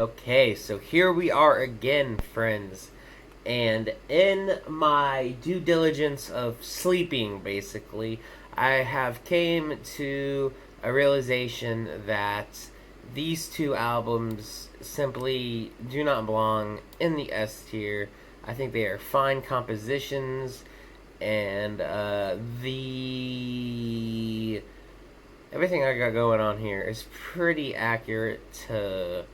Okay, so here we are again, friends. And in my due diligence of sleeping, basically, I have came to a realization that these two albums simply do not belong in the S tier. I think they are fine compositions, and the everything I got going on here is pretty accurate to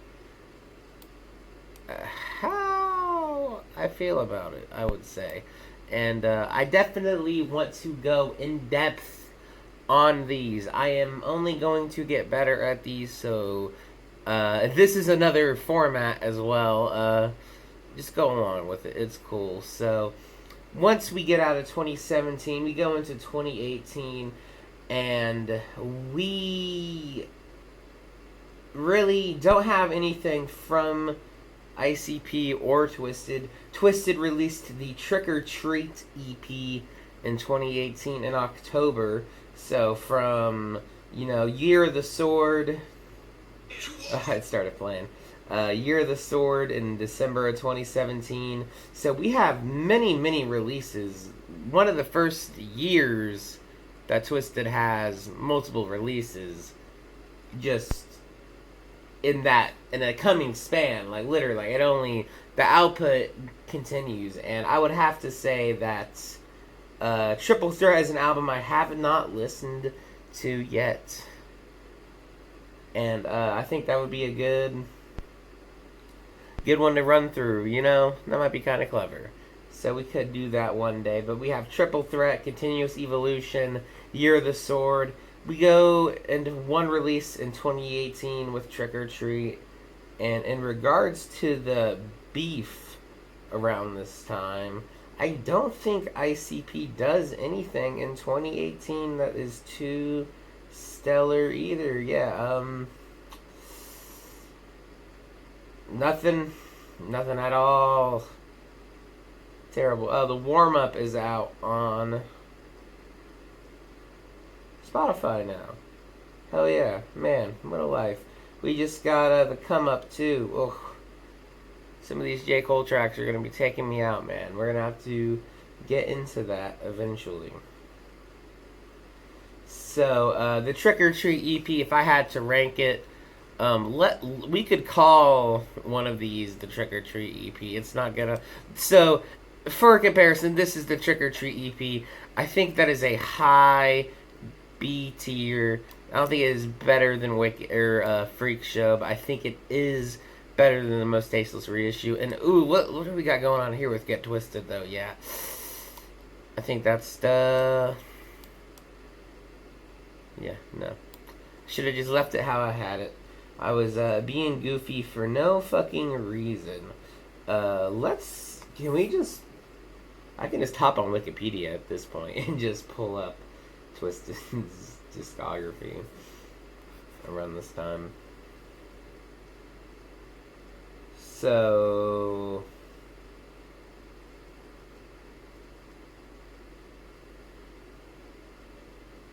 how I feel about it, I would say. And I definitely want to go in depth on these. I am only going to get better at these, so this is another format as well. Just go along with it, it's cool. So, once we get out of 2017, we go into 2018, and we really don't have anything from ICP or TWIZTID. TWIZTID released the Trick or Treat EP in 2018 in October. So from, Year of the Sword, it started playing. Year of the Sword in December of 2017. So we have many, many releases. One of the first years that TWIZTID has multiple releases. Just in a coming span, like literally, the output continues, and I would have to say that Triple Threat is an album I have not listened to yet, and I think that would be a good one to run through. That might be kind of clever. So we could do that one day. But we have Triple Threat, Continuous Evolution, Year of the Sword. We go into one release in 2018 with Trick or Treat. And in regards to the beef around this time, I don't think ICP does anything in 2018 that is too stellar either. Yeah, nothing at all terrible. The warm-up is out on Spotify now. Hell yeah, man, what a life. We just got the Come Up too. Ugh. Some of these J. Cole tracks are gonna be taking me out, man. We're gonna have to get into that eventually. So the Trick or Treat EP, if I had to rank it, we could call one of these the Trick or Treat EP. It's not gonna. So for comparison, this is the Trick or Treat EP. I think that is a high B tier. I don't think it is better than Wicked or Freak Show, but I think it is better than the Most Tasteless reissue. And ooh, what do we got going on here with Get Twisted though? Yeah, I think that's the. Yeah, no. Should have just left it how I had it. I was being goofy for no fucking reason. Can we just. I can just hop on Wikipedia at this point and just pull up TWIZTID's discography around this time. So.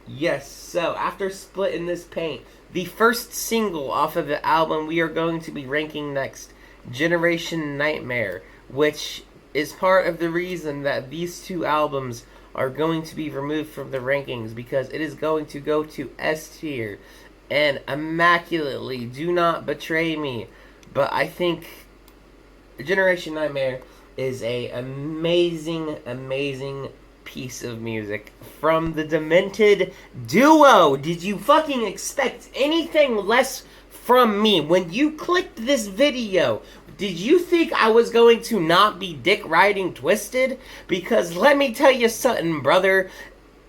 Yes, so after splitting this paint, the first single off of the album we are going to be ranking next, Generation Nightmare, which is part of the reason that these two albums are going to be removed from the rankings, because it is going to go to S tier. And immaculately, do not betray me, but I think Generation Nightmare is a amazing piece of music from the Demented Duo. Did you fucking expect anything less from me? When you clicked this video, did you think I was going to not be dick riding TWIZTID? Because let me tell you something, brother.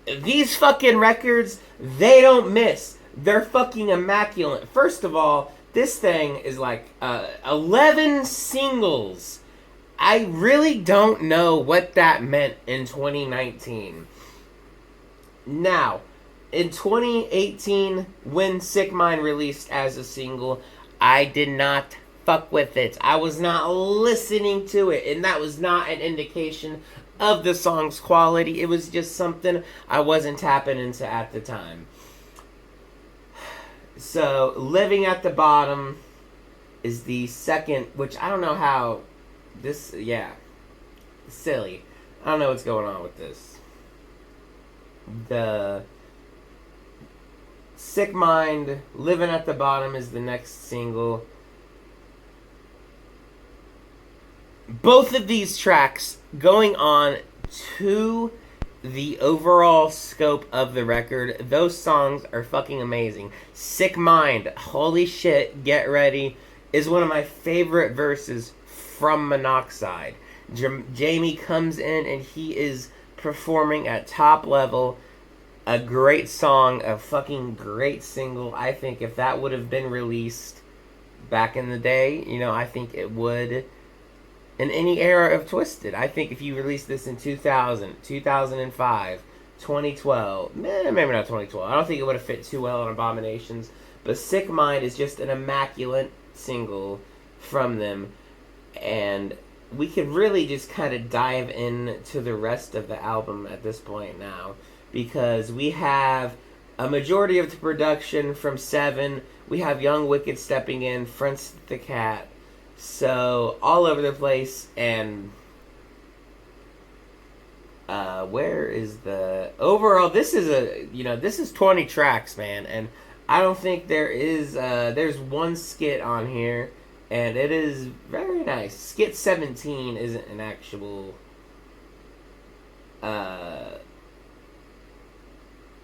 These fucking records, they don't miss. They're fucking immaculate. First of all, this thing is like 11 singles. I really don't know what that meant in 2019. Now, in 2018, when Sick Mind released as a single, I did not fuck with it. I was not listening to it, and that was not an indication of the song's quality. It was just something I wasn't tapping into at the time. So, Living at the Bottom is the second, which I don't know how this, yeah, silly. I don't know what's going on with this. The Sick Mind, Living at the Bottom is the next single. Both of these tracks going on to the overall scope of the record, those songs are fucking amazing. Sick Mind, holy shit, get ready, is one of my favorite verses from Monoxide. Jamie comes in and he is performing at top level. A great song, a fucking great single. I think if that would have been released back in the day, I think it would. In any era of TWIZTID, I think if you released this in 2000, 2005, 2012, maybe not 2012, I don't think it would have fit too well on Abominations, but Sick Mind is just an immaculate single from them, and we could really just kind of dive into the rest of the album at this point now, because we have a majority of the production from Seven, we have Young Wicked stepping in, Fronts the Cat, so all over the place. And where is the overall? This is 20 tracks, man, and I don't think there's one skit on here, and it is very nice. Skit 17 isn't an actual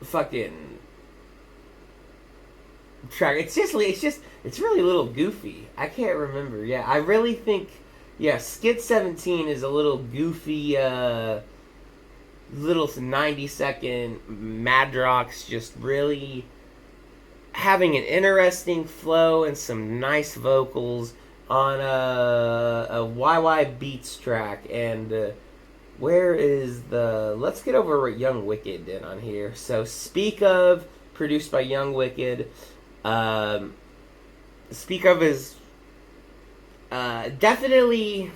fucking track. It's really a little goofy. I can't remember. Yeah, I really think, skit 17 is a little goofy, little 90-second madrox, just really having an interesting flow and some nice vocals on a YY Beats track. And where is the... Let's get over what Young Wicked did on here. So, Speak Of, produced by Young Wicked. Speak Of is definitely,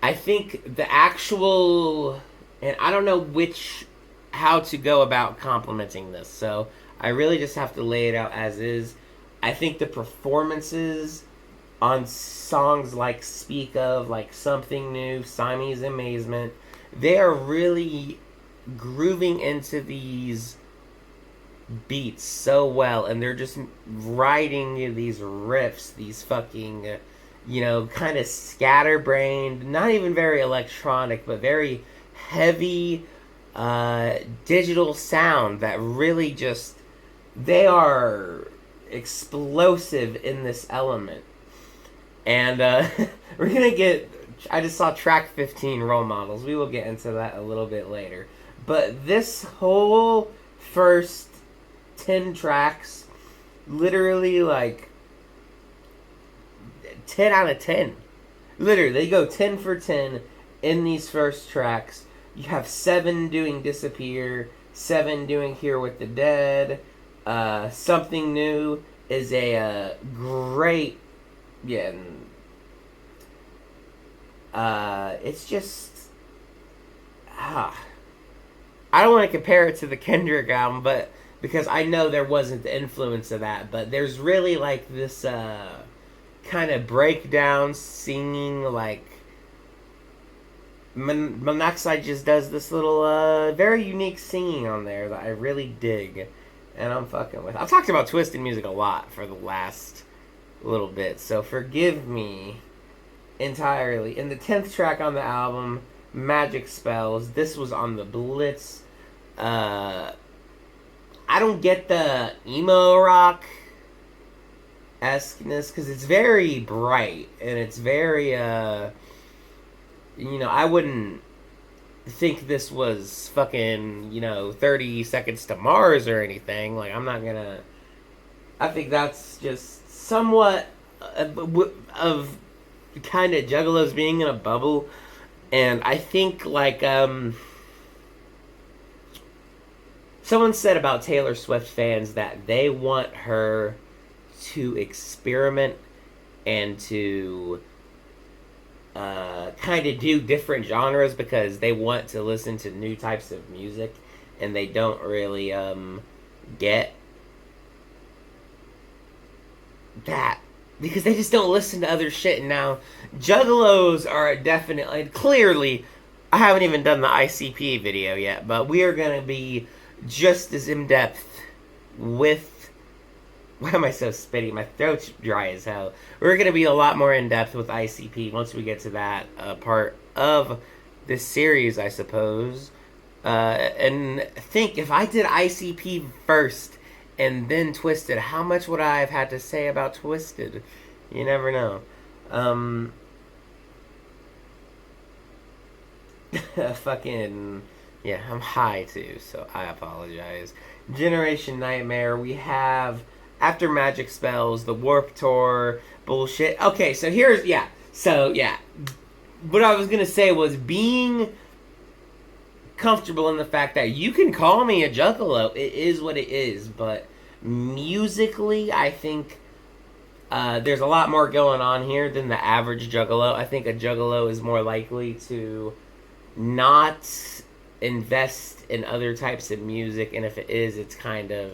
I think, the actual... And I don't know how to go about complimenting this, so I really just have to lay it out as is. I think the performances on songs like Speak Of, like Something New, Siamese Amazement, they are really grooving into these beats so well, and they're just writing these riffs, these fucking, kind of scatterbrained, not even very electronic, but very heavy, digital sound that really just, they are explosive in this element. And we're gonna get, I just saw track 15, Role Models. We will get into that a little bit later. But this whole first 10 tracks, literally like 10 out of 10. Literally, they go 10 for 10 in these first tracks. You have Seven doing Disappear, Seven doing Here with the Dead. Something New is a great, it's just, I don't want to compare it to the Kendrick album, but because I know there wasn't the influence of that, but there's really like this kind of breakdown singing, like Monoxide just does this little very unique singing on there that I really dig, and I'm fucking with. I've talked about TWIZTID music a lot for the last little bit, so forgive me entirely. In the 10th track on the album, Magic Spells, this was on the Blitz. I don't get the emo rock esqueness because it's very bright and it's very I wouldn't think this was fucking 30 Seconds to Mars or anything. Like, I'm not gonna, I think that's just somewhat of kind of Juggalos being in a bubble. And I think like someone said about Taylor Swift fans that they want her to experiment and to kind of do different genres because they want to listen to new types of music, and they don't really get that because they just don't listen to other shit. Now, Juggalos are definitely, clearly, I haven't even done the ICP video yet, but we are going to be just as in depth with. Why am I so spitty? My throat's dry as hell. We're going to be a lot more in depth with ICP once we get to that part of this series, I suppose. And think, if I did ICP first and then TWIZTID, how much would I have had to say about TWIZTID? You never know. Fucking, yeah, I'm high too, so I apologize. Generation Nightmare, we have After Magic Spells, the Warp Tour bullshit. Okay, so here's, yeah, so yeah, what I was gonna say was being comfortable in the fact that you can call me a juggalo. It is what it is, but musically, I think there's a lot more going on here than the average juggalo. I think a juggalo is more likely to not invest in other types of music, and if it is, it's kind of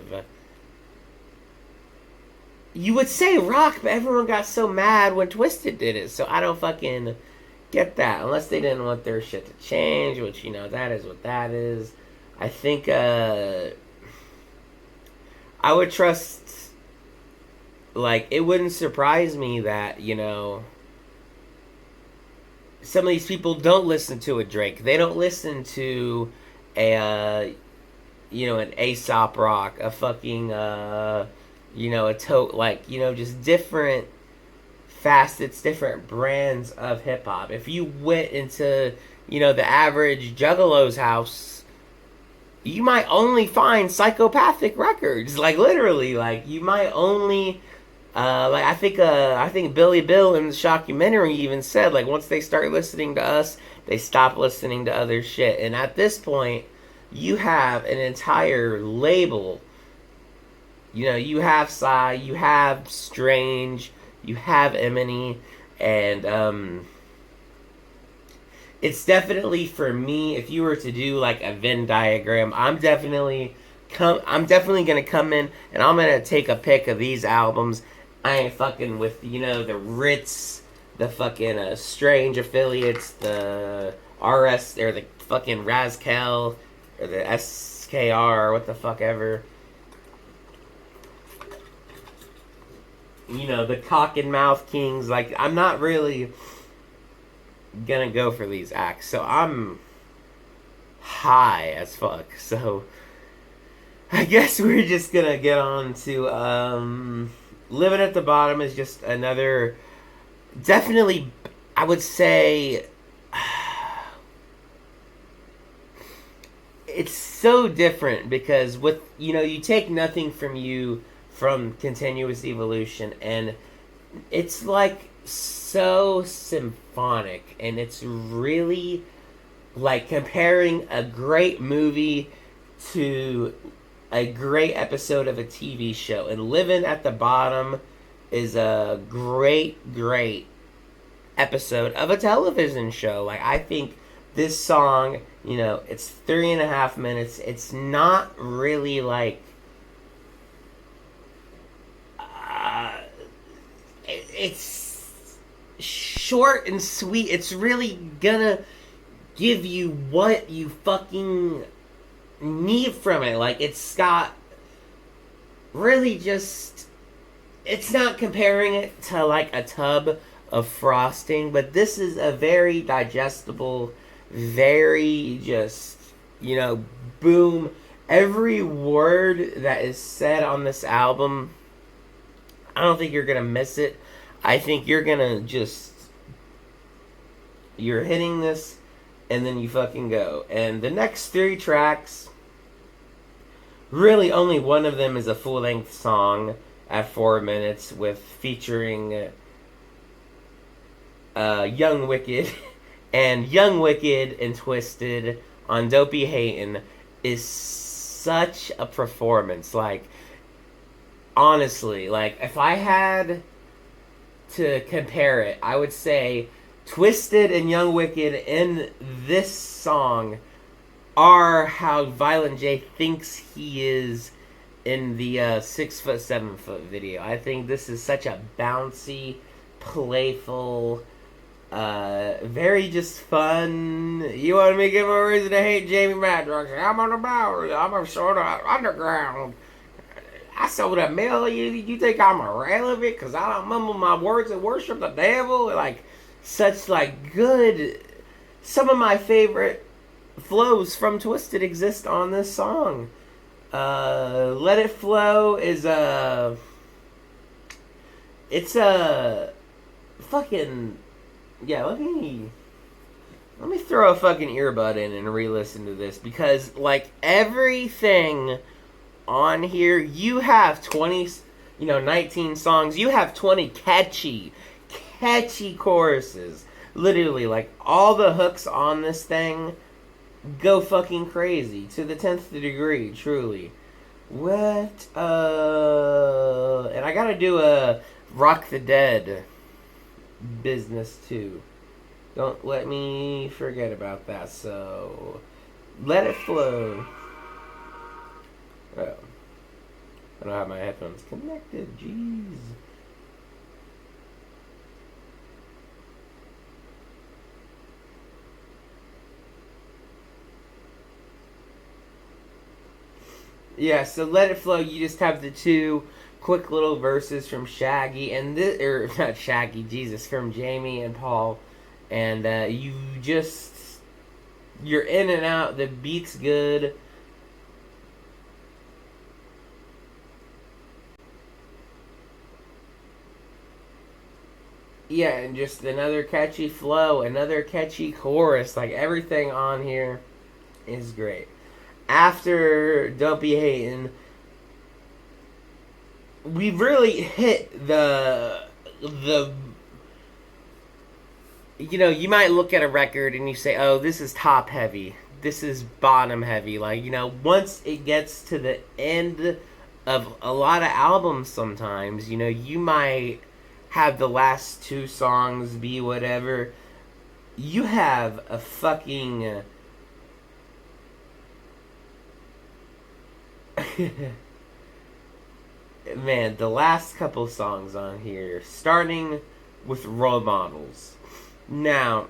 you would say rock, but everyone got so mad when TWIZTID did it, so I don't fucking get that, unless they didn't want their shit to change, which, you know, that is what that is. I think I would trust, like, it wouldn't surprise me that, you know, some of these people don't listen to a Drake. They don't listen to a, you know, an Aesop Rock, a fucking, you know, like, you know, just different facets, different brands of hip hop. If you went into, you know, the average juggalo's house, you might only find psychopathic records. Like, literally, like, you might only like, I think Billy Bill in the Shockumentary even said, like, once they start listening to us, they stop listening to other shit. And at this point, you have an entire label. You know, you have Psy, you have Strange, you have Eminem, and it's definitely, for me, if you were to do like a Venn diagram, I'm definitely gonna come in and I'm gonna take a pick of these albums. I ain't fucking with, you know, the Ritz, the fucking Strange affiliates, the RS, or the fucking Razkel, or the SKR, or what the fuck ever. You know, the Cock and Mouth Kings. Like, I'm not really gonna go for these acts, so I'm high as fuck. So I guess we're just gonna get on to Living at the Bottom is just another, definitely, I would say, it's so different because with, you know, you take Nothing From You from Continuous Evolution, and it's like so symphonic, and it's really like comparing a great movie to a great episode of a TV show. And Living at the Bottom is a great episode of a television show. Like, I think this song, you know, it's 3.5 minutes. It's not really like it's short and sweet. It's really gonna give you what you fucking need from it. Like, it's got really just, it's not comparing it to like a tub of frosting, but this is a very digestible, very just, you know, boom. Every word that is said on this album, I don't think you're gonna miss it. I think you're gonna just, you're hitting this and then you fucking go. And the next 3 tracks, really only one of them is a full-length song at 4 minutes with featuring Young Wicked. And Young Wicked and TWIZTID on Dopey Hatin' is such a performance. Like, honestly, like, if I had to compare it, I would say TWIZTID and Young Wicked in this song are how Violent J thinks he is in the 6 foot, 7 foot video. I think this is such a bouncy, playful, very just fun. You want me to give a reason to hate Jamie Madrox? I'm on the boundary. I'm a sort of underground. I sold a mill. You think I'm irrelevant because I don't mumble my words and worship the devil? Like, such like good. Some of my favorite flows from Twisted exist on this song. Let It Flow is it's a fucking yeah. Let me throw a fucking earbud in and re-listen to this because like everything on here, you have 19 songs. You have 20 catchy choruses. Literally, like all the hooks on this thing go fucking crazy to the 10th degree, truly. What? And I gotta do a Rock the Dead business too. Don't let me forget about that. So, Let It Flow. Oh. I don't have my headphones connected. Jeez. Yeah, so Let It Flow, you just have the two quick little verses from Shaggy and this, or not Shaggy, Jesus, from Jamie and Paul, and you're in and out. The beat's good. Yeah, and just another catchy flow, another catchy chorus. Like everything on here is great. After Don't Be Hatin', we really hit the you might look at a record and you say, oh, this is top heavy, this is bottom heavy. Like, once it gets to the end of a lot of albums, sometimes you might have the last two songs be whatever. You have a fucking man, the last couple songs on here, starting with Role Models. Now,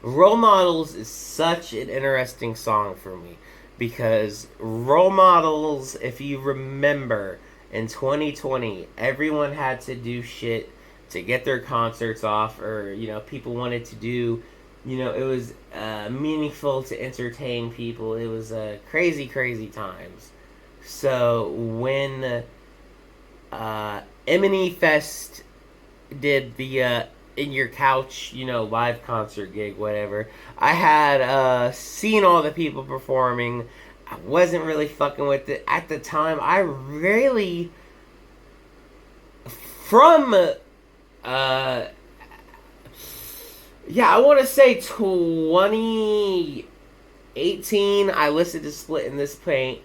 Role Models is such an interesting song for me because Role Models, if you remember, in 2020, everyone had to do shit to get their concerts off, or people wanted to do, it was meaningful to entertain people. It was crazy, crazy times. So when M&E Fest did the In Your Couch, live concert gig, whatever, I had seen all the people performing. I wasn't really fucking with it at the time. I really, from I want to say 2018, I listened to Split in This Paint,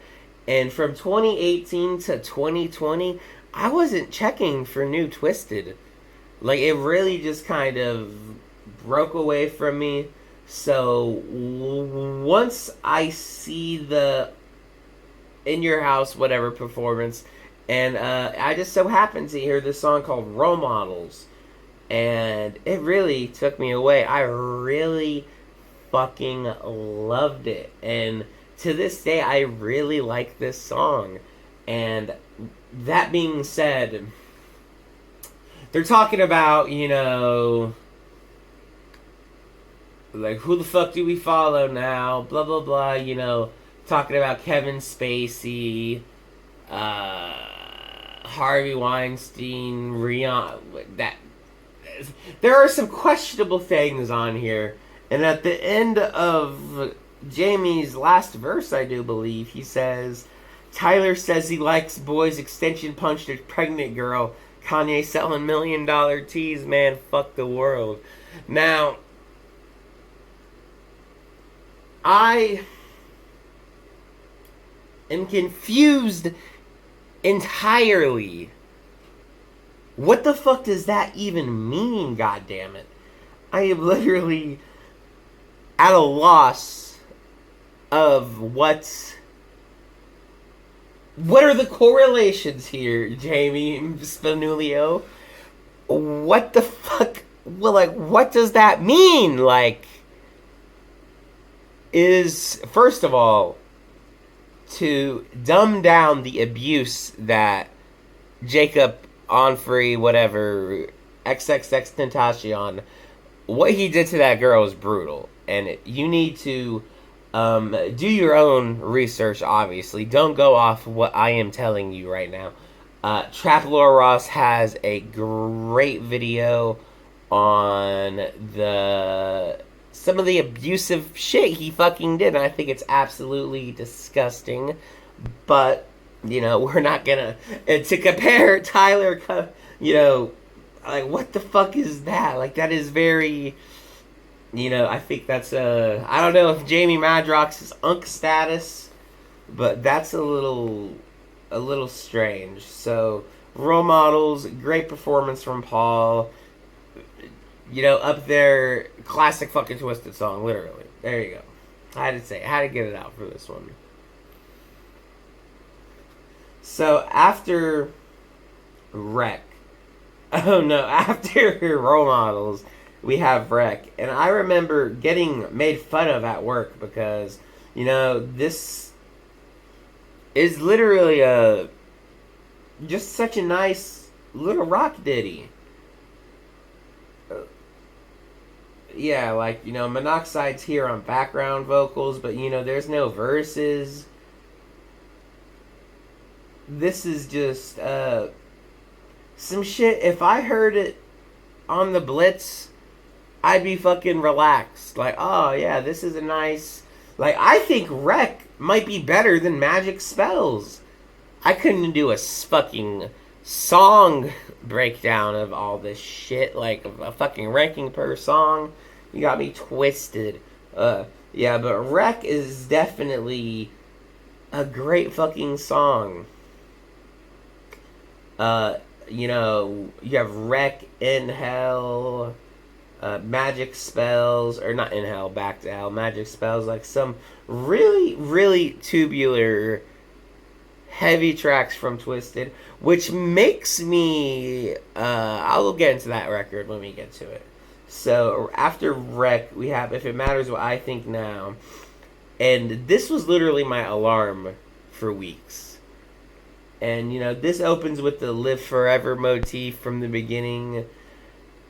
and from 2018 to 2020, I wasn't checking for new Twisted. Like, it really just kind of broke away from me. So once I see the In Your House whatever performance, and I just so happened to hear this song called Role Models, and it really took me away. I really fucking loved it, and to this day I really like this song. And that being said, they're talking about, like, who the fuck do we follow now? Blah, blah, blah, talking about Kevin Spacey, Harvey Weinstein, Rihanna. There are some questionable things on here. And at the end of Jamie's last verse, I do believe, he says, Tyler says he likes boys extension punched a pregnant girl. Kanye selling $1 million tees, man, fuck the world. Now, I am confused entirely. What the fuck does that even mean, goddammit? I am literally at a loss of what What are the correlations here, Jamie Spinulio? What the fuck? Well, like, what does that mean? Like, is, first of all, to dumb down the abuse that Jacob Onfrey, whatever, XXX Tentacion, what he did to that girl is brutal. And you need to do your own research, obviously. Don't go off what I am telling you right now. Trap Laura Ross has a great video on some of the abusive shit he fucking did, and I think it's absolutely disgusting. But, we're not gonna... And to compare Tyler, like, what the fuck is that? Like, that is very... I think that's I don't know if Jamie Madrox is unk status, but that's a little strange. So, role models, great performance from Paul. Up there, classic fucking TWIZTID song, literally. There you go. I had to get it out for this one. So, after Wreck, after role models, we have Wreck. And I remember getting made fun of at work because, this is literally just such a nice little rock ditty. Yeah, like, Monoxide's here on background vocals, but, there's no verses. This is just, some shit. If I heard it on the Blitz, I'd be fucking relaxed. Like, oh, yeah, this is a nice... Like, I think Wreck might be better than Magic Spells. I couldn't do a fucking song breakdown of all this shit. Like, a fucking ranking per song. You got me twisted. Yeah, but Wreck is definitely a great fucking song. You have Wreck, In Hell, Magic Spells, or not In Hell, Back to Hell, Magic Spells, like some really, really tubular, heavy tracks from TWIZTID, which makes me, I'll get into that record when we get to it. So, after Wreck, we have If It Matters What I Think Now, and this was literally my alarm for weeks. And, this opens with the Live Forever motif from the beginning.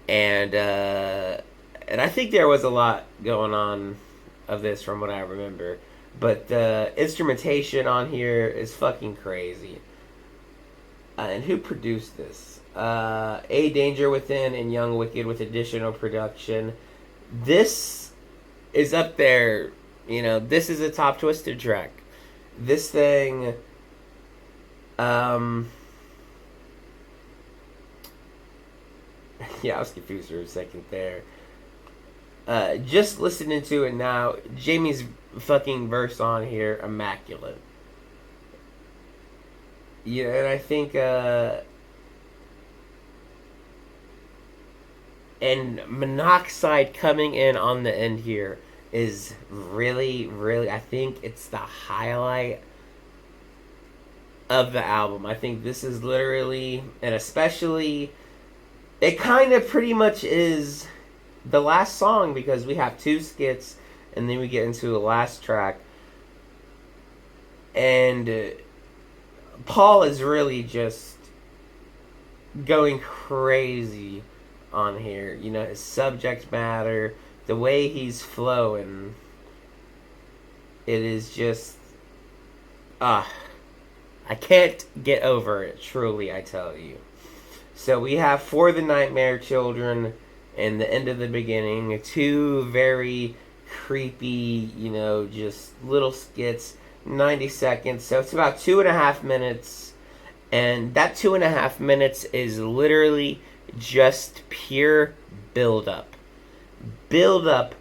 And I think there was a lot going on of this from what I remember. But the instrumentation on here is fucking crazy. And who produced this? A Danger Within and Young Wicked with additional production. This is up there. This is a top TWIZTID track. This thing... yeah, I was confused for a second there. Just listening to it now, Jamie's fucking verse on here, immaculate. And I think, and Monoxide coming in on the end here is really, really, I think it's the highlight of the album. I think this is literally, and especially, it kind of pretty much is the last song because we have two skits and then we get into the last track. And Paul is really just going crazy on here. His subject matter, the way he's flowing, it is just, I can't get over it, truly, I tell you. So we have For the Nightmare Children and The End of the Beginning, two very creepy, just little skits, 90 seconds. So it's about 2.5 minutes. And that 2.5 minutes is literally just pure build-up. Build-up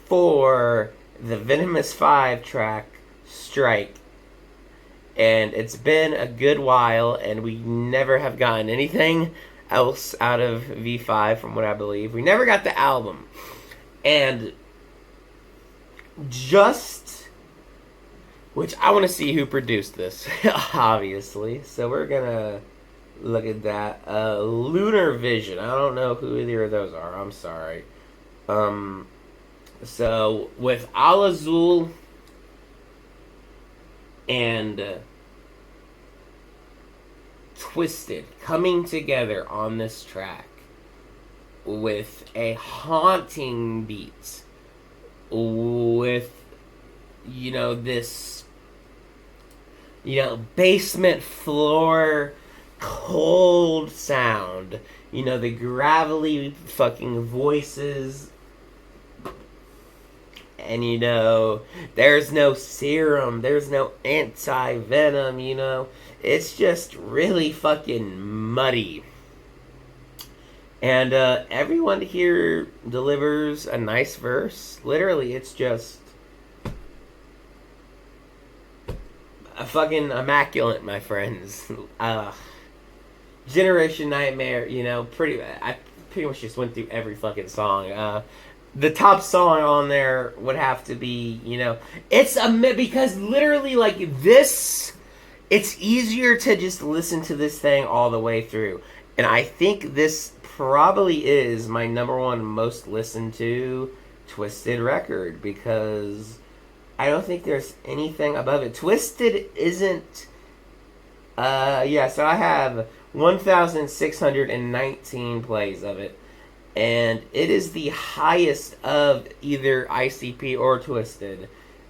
for the Venomous 5 track, Strike. And it's been a good while, and we never have gotten anything else out of V5 from what I believe. We never got the album. And just which I want to see who produced this, obviously. So we're gonna look at that. Lunar Vision. I don't know who either of those are. I'm sorry. So with Al Azul and TWIZTID coming together on this track with a haunting beat, with this basement floor cold sound, the gravelly fucking voices, and there's no serum, there's no anti-venom, it's just really fucking muddy. And everyone here delivers a nice verse. Literally, it's just a fucking immaculate, my friends. Generation Nightmare, I pretty much just went through every fucking song. The top song on there would have to be, because literally, like, this, it's easier to just listen to this thing all the way through. And I think this probably is my number one most listened to TWIZTID record, because I don't think there's anything above it. TWIZTID isn't, so I have 1,619 plays of it, and it is the highest of either ICP or TWIZTID.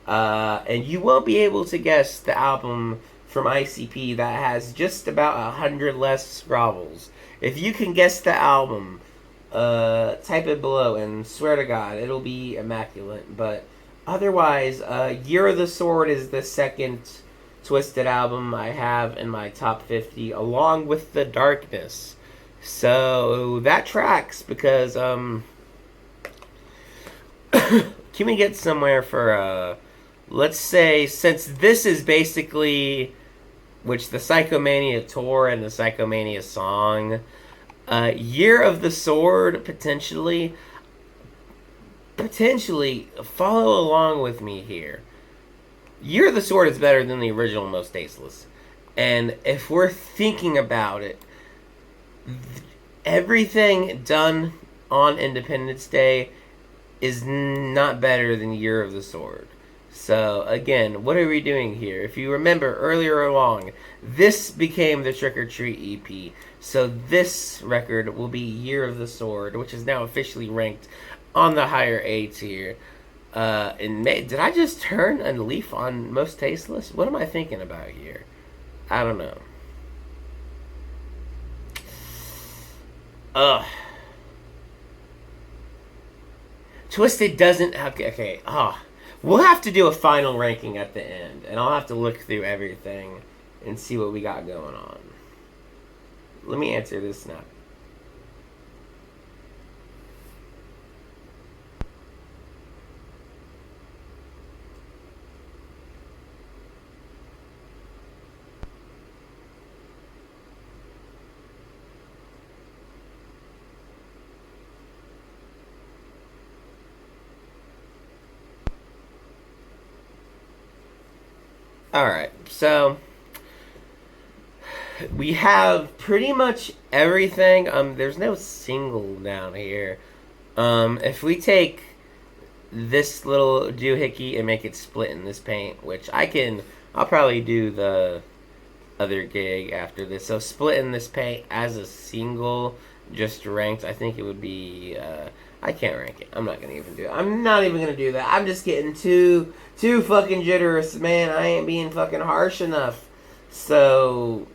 And you won't be able to guess the album from ICP that has just about 100 less grovels. If you can guess the album, type it below, and swear to God, it'll be immaculate. But otherwise, Year of the Sword is the second TWIZTID album I have in my top 50, along with The Darkness. So that tracks, because can we get somewhere for let's say, since this is basically, which the Psychomania tour and the Psychomania song, Year of the Sword, potentially follow along with me here. Year of the Sword is better than the original Most Tasteless. And if we're thinking about it, everything done on Independence Day is not better than Year of the Sword. So, again, what are we doing here? If you remember earlier along, this became the Trick or Treat EP. So this record will be Year of the Sword, which is now officially ranked on the higher A tier. In May, did I just turn a leaf on Most Tasteless? What am I thinking about here? I don't know. TWIZTID doesn't have... Okay, we'll have to do a final ranking at the end, and I'll have to look through everything and see what we got going on. Let me answer this now. Alright, so we have pretty much everything. There's no single down here. If we take this little doohickey and make it split in this paint, which I'll probably do the other gig after this. So split in this paint as a single, just ranked, I think it would be, I can't rank it. I'm not gonna even do it. I'm not even gonna do that. I'm just getting too fucking jitterous, man. I ain't being fucking harsh enough. So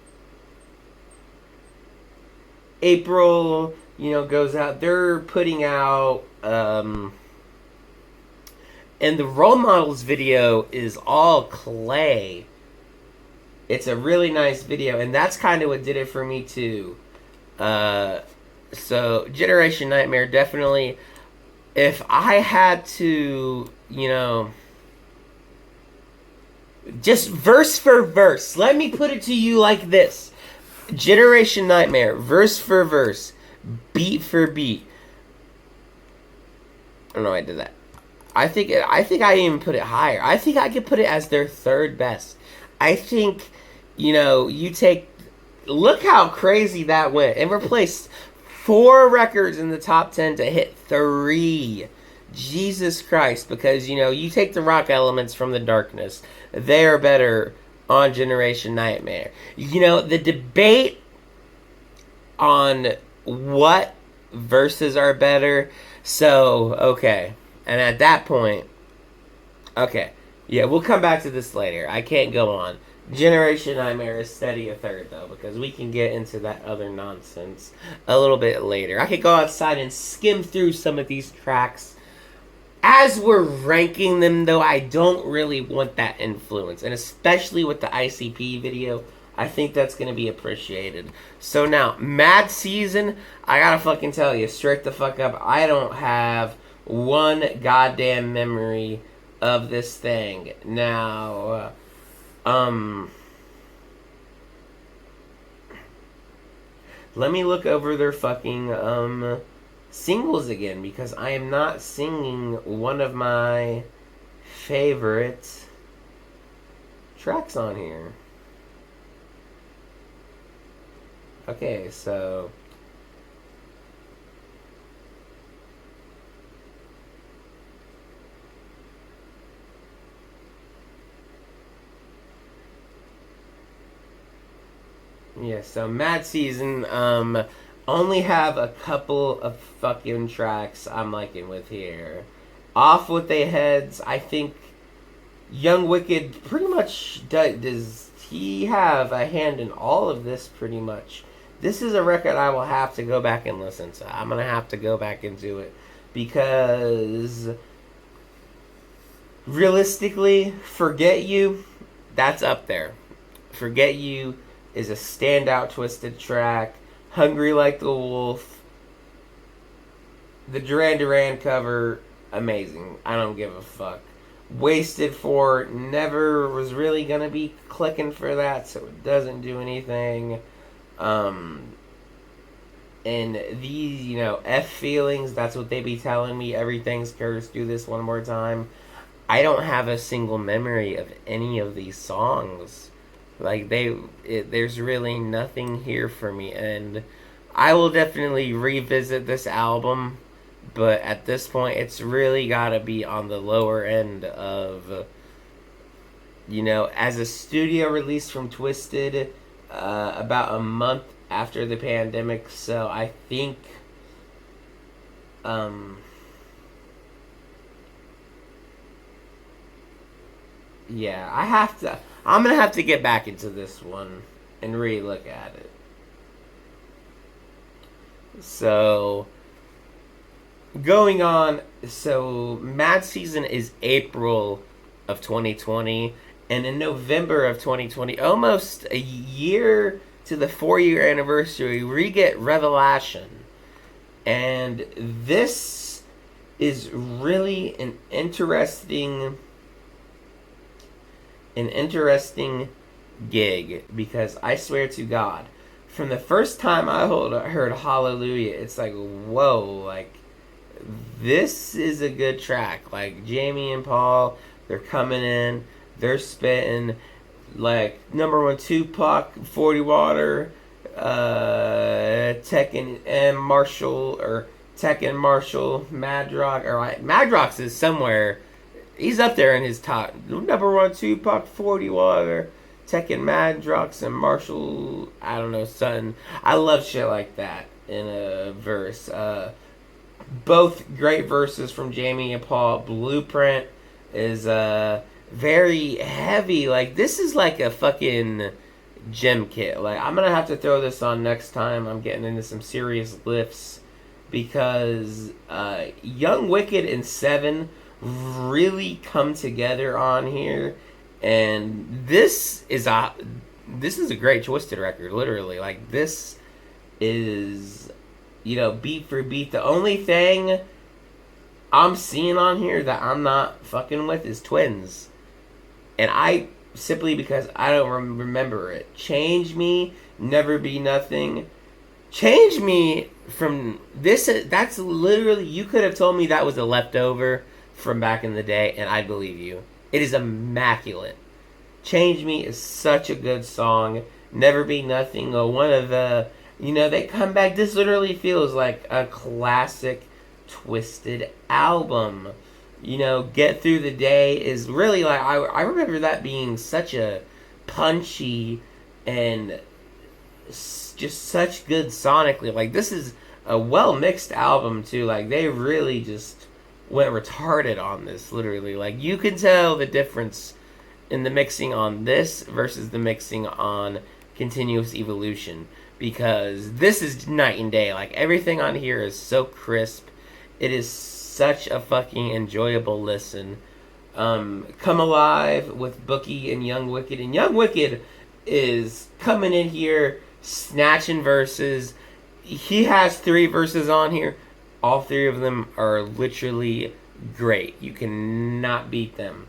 April, goes out. They're putting out, and the Role Models video is all clay. It's a really nice video, and that's kind of what did it for me too. So Generation Nightmare, definitely. If I had to, just verse for verse, let me put it to you like this. Generation Nightmare, verse for verse, beat for beat. I don't know why I did that. I think I even put it higher. I think I could put it as their third best. I think, you take, look how crazy that went, and replaced 4 records in the top 10 to hit 3. Jesus Christ, because you take the rock elements from the darkness, they are better on Generation Nightmare. The debate on what verses are better. So, okay. And at that point, okay. Yeah, we'll come back to this later. I can't go on. Generation Nightmare is steady a third, though, because we can get into that other nonsense a little bit later. I could go outside and skim through some of these tracks. As we're ranking them, though, I don't really want that influence. And especially with the ICP video, I think that's going to be appreciated. So now, Mad Season, I gotta fucking tell you, straight the fuck up, I don't have one goddamn memory of this thing. Now, let me look over their fucking, singles again, because I am not singing one of my favorite tracks on here. Okay, so yeah, so Mad Season, only have a couple of fucking tracks I'm liking with here. Off With They Heads, I think Young Wicked pretty much does he have a hand in all of this pretty much. This is a record I will have to go back and listen to. I'm going to have to go back into it because realistically, Forget You, that's up there. Forget You is a standout Twisted track. Hungry Like the Wolf, the Duran Duran cover, amazing. I don't give a fuck. Wasted 4 never was really going to be clicking for that, so it doesn't do anything. And these, F Feelings, that's what they be telling me. Everything's cursed, do this one more time. I don't have a single memory of any of these songs. Like, there's really nothing here for me. And I will definitely revisit this album, but at this point, it's really got to be on the lower end of, as a studio release from Twisted, about a month after the pandemic. So I think, yeah, I'm going to have to get back into this one and re-look at it. So, going on, so Mad Season is April of 2020, and in November of 2020, almost a year to the 4-year anniversary, we get Revelation. And this is really an interesting gig, because I swear to God, from the first time I heard Hallelujah, it's like, whoa, like, this is a good track. Like, Jamie and Paul, they're coming in, they're spitting, like, number 1 Tupac, 40 Water, Tekken and Marshall, or Tekken Marshall, Madrox, or like, Madrox is somewhere, he's up there in his top, number 1 Tupac, 40 Water, Tekken Madrox, and Marshall, I don't know, Sutton. I love shit like that in a verse. Both great verses from Jamie and Paul. Blueprint is very heavy. Like, this is like a fucking gym kit. Like, I'm gonna have to throw this on next time I'm getting into some serious lifts, because Young Wicked and 7 really come together on here. And this is a great Twisted record, literally. Like, this is, beat for beat. The only thing I'm seeing on here that I'm not fucking with is Twins. And I, simply because I don't remember it. Change Me, Never Be Nothing. Change Me from this, that's literally, you could have told me that was a leftover from back in the day, and I believe you. It is immaculate. Change Me is such a good song. Never Be Nothing, one of the, they come back. This literally feels like a classic TWIZTID album. Get Through the Day is really like, I remember that being such a punchy and just such good sonically. Like, this is a well mixed album too. Like, they really just went retarded on this, literally. Like, you can tell the difference in the mixing on this versus the mixing on Continuous Evolution, because this is night and day. Like, everything on here is so crisp. It is such a fucking enjoyable listen. Come Alive with Bookie and Young Wicked, and Young Wicked is coming in here snatching verses. He has 3 verses on here. All 3 of them are literally great. You cannot beat them.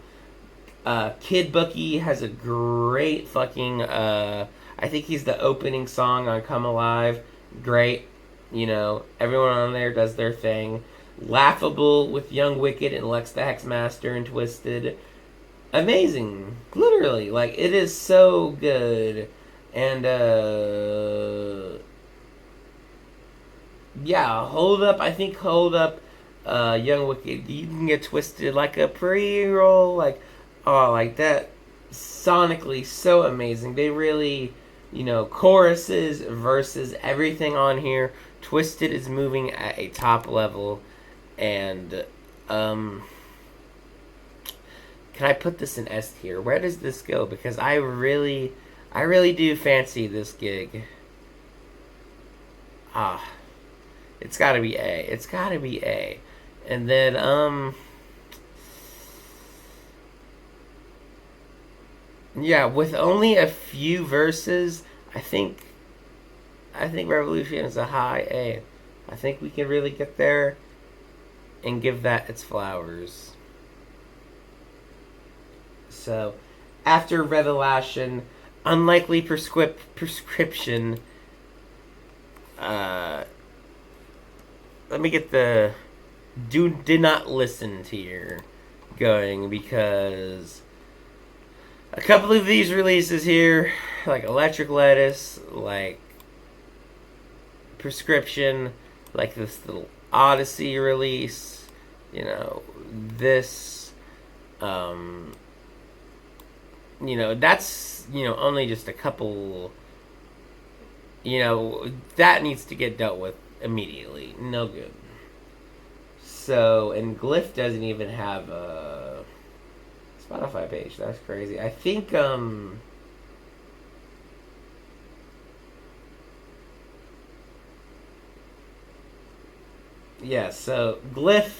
Kid Bookie has a great fucking, I think he's the opening song on Come Alive. Great. Everyone on there does their thing. Laughable with Young Wicked and Lex the Hexmaster and TWIZTID. Amazing. Literally. Like, it is so good. And, yeah, Hold Up. I think Hold Up, Young Wicked, you can get twisted like a pre-roll. Like, oh, like that. Sonically, so amazing. They really, choruses, verses, everything on here. TWIZTID is moving at a top level. And, can I put this in S tier? Where does this go? Because I really do fancy this gig. It's gotta be A. It's gotta be A. And then, yeah, with only a few verses, I think Revolution is a high A. I think we can really get there and give that its flowers. So, after Revelation, Unlikely Prescription, let me get the did not listen tier going, because a couple of these releases here, like Electric Lettuce, like Prescription, like this little Odyssey release, this, that's, only just a couple, that needs to get dealt with immediately. No good. So, and Glyph doesn't even have a Spotify page. That's crazy. I think, yeah, so Glyph,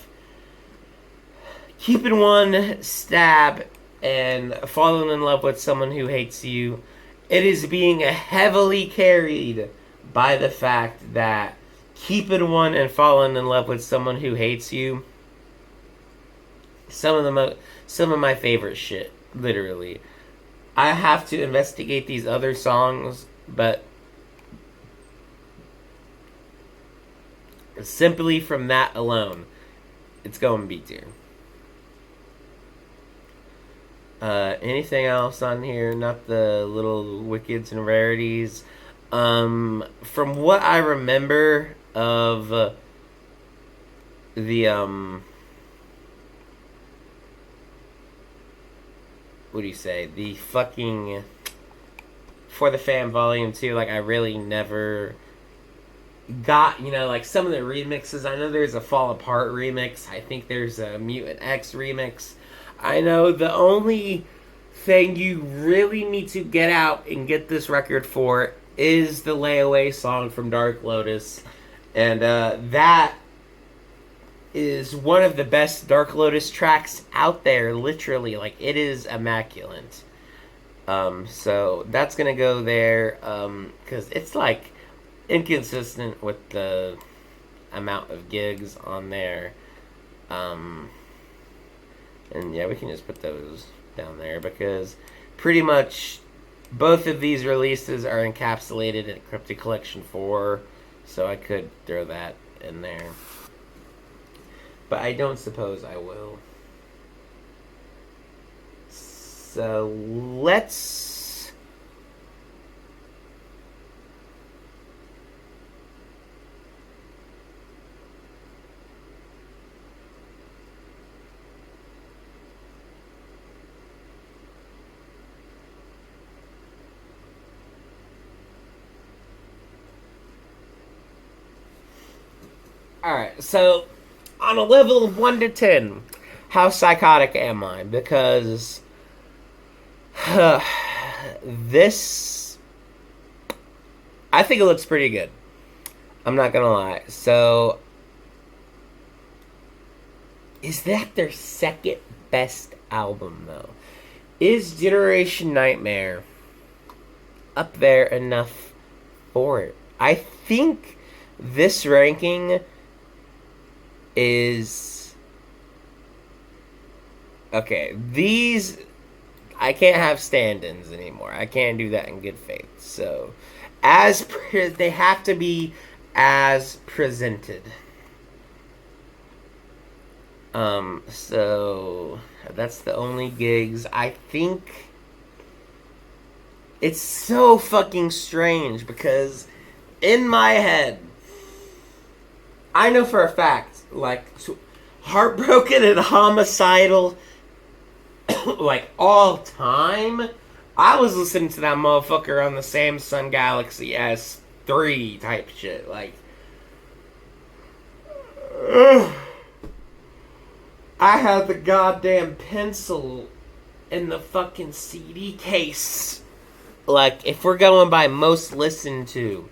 Keeping One, Stab, and Falling in Love with Someone Who Hates You. It is being heavily carried by the fact that Keeping One and Falling in Love with Someone Who Hates You, some of my favorite shit, literally. I have to investigate these other songs, but simply from that alone, it's going B tier. Anything else on here? Not the little wickeds and rarities. From what I remember of the what do you say? The fucking For the Fam Volume 2, like, I really never got, like, some of the remixes. I know there's a Fall Apart remix. I think there's a Mutant X remix. I know the only thing you really need to get out and get this record for is the Layaway song from Dark Lotus. And that is one of the best Dark Lotus tracks out there, literally. Like, it is immaculate. So that's gonna go there, because it's, like, inconsistent with the amount of gigs on there. And yeah, we can just put those down there, because pretty much both of these releases are encapsulated in Cryptic Collection 4, so I could throw that in there. But I don't suppose I will. So let's... Alright, so on a level of 1 to 10, how psychotic am I? Because this, I think it looks pretty good. I'm not gonna lie. So, is that their second best album, though? Is Generation Nightmare up there enough for it? I think this ranking is... Okay, these... I can't have stand-ins anymore. I can't do that in good faith. So, they have to be as presented. So that's the only gigs. I think it's so fucking strange because in my head, I know for a fact, like, Heartbroken and Homicidal, like, all time, I was listening to that motherfucker on the Samsung Galaxy S3 type shit. Like, I had the goddamn pencil in the fucking CD case. Like, if we're going by most listened to,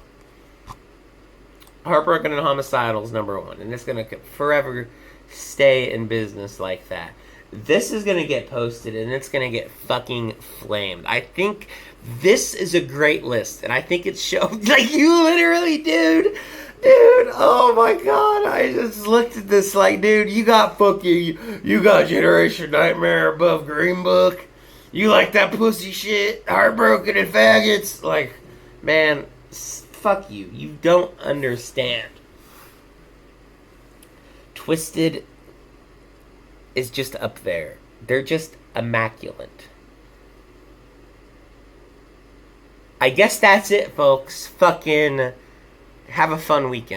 Heartbroken and Homicidal is number 1. And it's going to forever stay in business like that. This is going to get posted and it's going to get fucking flamed. I think this is a great list. And I think it shows, like, you literally, dude, oh my god, I just looked at this like, dude, you got you got Generation Nightmare above Green Book. You like that pussy shit, Heartbroken and Faggots. Like, man, fuck you. You don't understand. TWIZTID is just up there. They're just immaculate. I guess that's it, folks. Fucking have a fun weekend.